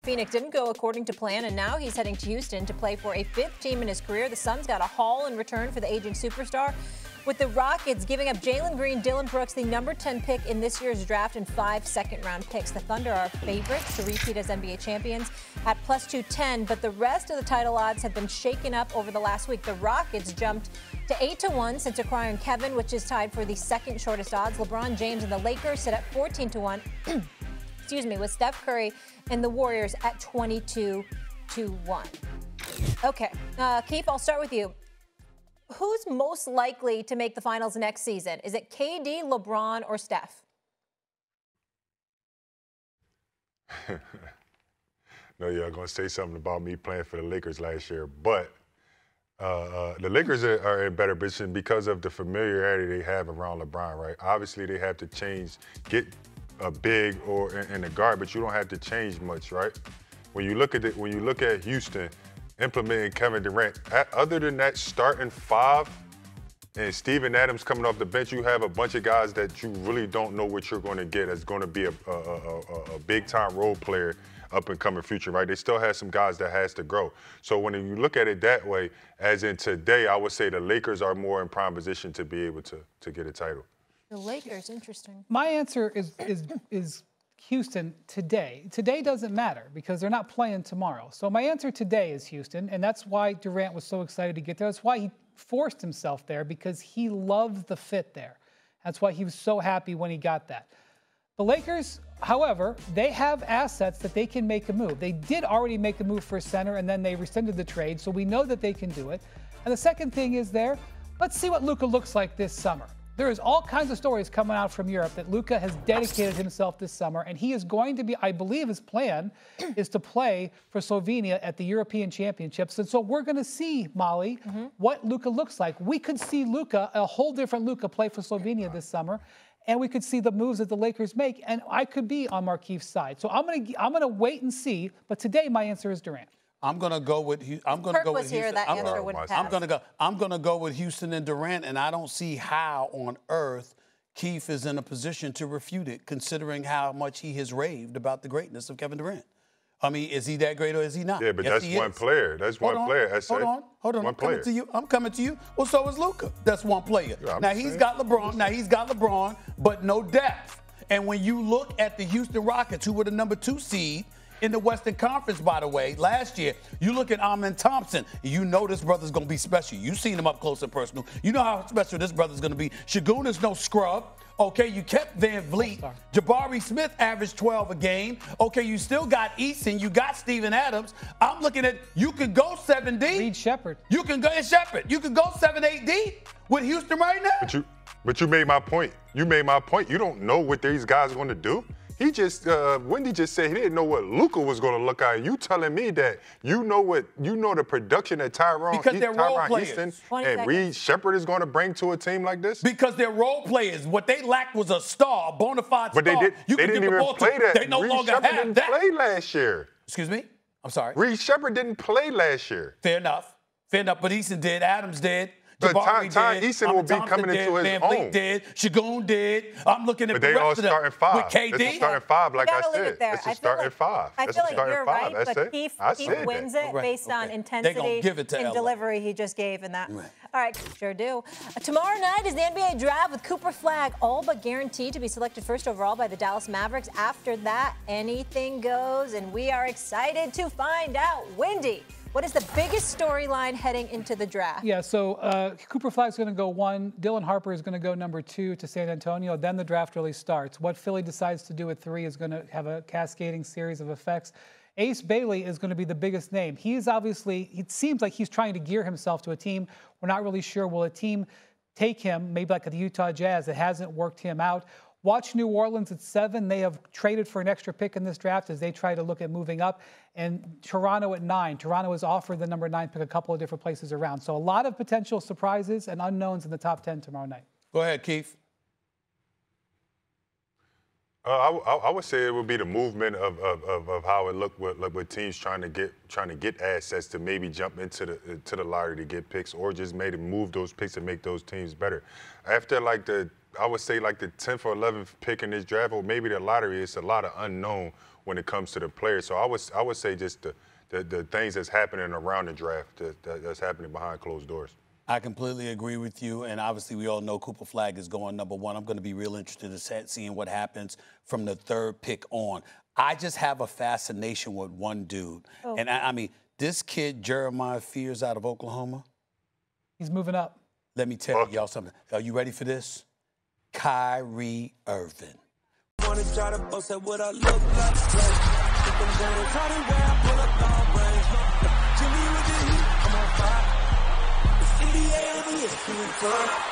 Phoenix didn't go according to plan, and now he's heading to Houston to play for a fifth team in his career. The Suns got a haul in return for the aging superstar, with the Rockets giving up Jalen Green, Dillon Brooks, the number 10 pick in this year's draft, and 5 second-round picks. The Thunder are favorites to repeat as NBA champions at plus 210, but the rest of the title odds have been shaken up over the last week. The Rockets jumped to 8-1 since acquiring Kevin, which is tied for the second shortest odds. LeBron James and the Lakers sit at 14-1. Excuse me, with Steph Curry and the Warriors at 22-1. Okay, Keith, I'll start with you. Who's most likely to make the finals next season? Is it KD, LeBron, or Steph? No, y'all going to say something about me playing for the Lakers last year, but the Lakers are in better position because of the familiarity they have around LeBron, right? Obviously, they have to get a big or in the guard, but you don't have to change much, right? When you look at Houston implementing Kevin Durant, other than that starting five and Steven Adams coming off the bench, you have a bunch of guys that you really don't know what you're going to get as going to be a big-time role player up and coming future, right? They still have some guys that has to grow. So when you look at it that way, as in today, I would say the Lakers are more in prime position to be able to get a title. The Lakers, interesting. My answer is Houston today. Today doesn't matter because they're not playing tomorrow. So my answer today is Houston, and that's why Durant was so excited to get there. That's why he forced himself there, because he loved the fit there. That's why he was so happy when he got that. The Lakers, however, they have assets that they can make a move. They did already make a move for a center, and then they rescinded the trade, so we know that they can do it. And the second thing is let's see what Luka looks like this summer. There is all kinds of stories coming out from Europe that Luka has dedicated himself this summer, and he is going to be, I believe his plan is to play for Slovenia at the European Championships. And so we're going to see, Molly, what Luka looks like. We could see Luka, a whole different Luka, play for Slovenia this summer, and we could see the moves that the Lakers make, and I could be on Markieff's side. So I'm gonna wait and see, but today my answer is Durant. I'm gonna go with Houston. I'm gonna go with Houston. I'm gonna go with Houston and Durant, and I don't see how on earth Keith is in a position to refute it, considering how much he has raved about the greatness of Kevin Durant. I mean, is he that great or is he not? Yeah, but yes, that's one player. That's one player. Hold on. I'm coming to you. Well, so is Luka. That's one player. Yeah, now he's got LeBron. But no depth. And when you look at the Houston Rockets, who were the number 2 seed in the Western Conference, by the way, last year, you look at Amen Thompson, you know this brother's going to be special. You've seen him up close and personal. You know how special this brother's going to be. Şengün is no scrub. Okay, you kept Van Vliet. Jabari Smith averaged 12 a game. Okay, you still got Easton. You got Steven Adams. I'm looking at, you could go 7 deep. Reed Shepherd. You can go, Shepherd. You can go 7-8 deep with Houston right now. But you made my point. You don't know what these guys are going to do. He just, Wendy just said he didn't know what Luka was going to look like. You telling me that you know the production that Tyrone Easton and Reed Shepherd is going to bring to a team like this? Because they're role players. What they lacked was a star, a bona fide star. But they didn't even play that. They no longer have that. Reed Shepherd didn't play last year. Excuse me? I'm sorry. Reed Shepherd didn't play last year. Fair enough. But Easton did. Adams did. But Ty Easton will be coming into his Van own. Vliet did. Şengün did. I'm looking at the rest of them. But they all starting five. With KD. It's a starting five, like I said. It's a starting five. I feel like you're right, but Keith wins it based on intensity and delivery he just gave in that. Right. All right, sure do. Tomorrow night is the NBA draft with Cooper Flagg all but guaranteed to be selected first overall by the Dallas Mavericks. After that, anything goes, and we are excited to find out. Wendy, what is the biggest storyline heading into the draft? Yeah, so Cooper Flagg's going to go 1. Dylan Harper is going to go number 2 to San Antonio. Then the draft really starts. What Philly decides to do at 3 is going to have a cascading series of effects. Ace Bailey is going to be the biggest name. It seems like he's trying to gear himself to a team. We're not really sure. Will a team take him, maybe like the Utah Jazz, that hasn't worked him out? Watch New Orleans at 7. They have traded for an extra pick in this draft as they try to look at moving up. And Toronto at 9. Toronto has offered the number 9 pick a couple of different places around. So a lot of potential surprises and unknowns in the top 10 tomorrow night. Go ahead, Keith. I would say it would be the movement of how it looked with teams trying to get assets to maybe jump into the lottery to get picks, or just maybe move those picks and make those teams better. After like the I would say like the 10th or 11th pick in this draft, or maybe the lottery. It's a lot of unknown when it comes to the players. So I would say just the things that's happening around the draft that's happening behind closed doors. I completely agree with you, and obviously we all know Cooper Flagg is going number 1. I'm going to be real interested in seeing what happens from the 3rd pick on. I just have a fascination with one dude, and I mean, this kid, Jeremiah Fears out of Oklahoma. He's moving up. Let me tell y'all something. Are you ready for this? Kyrie Irving. Wanna try to boast at what I look like. Try to wear I pull up all brains. Jimmy with the heat, I'm on fire. NBA over here,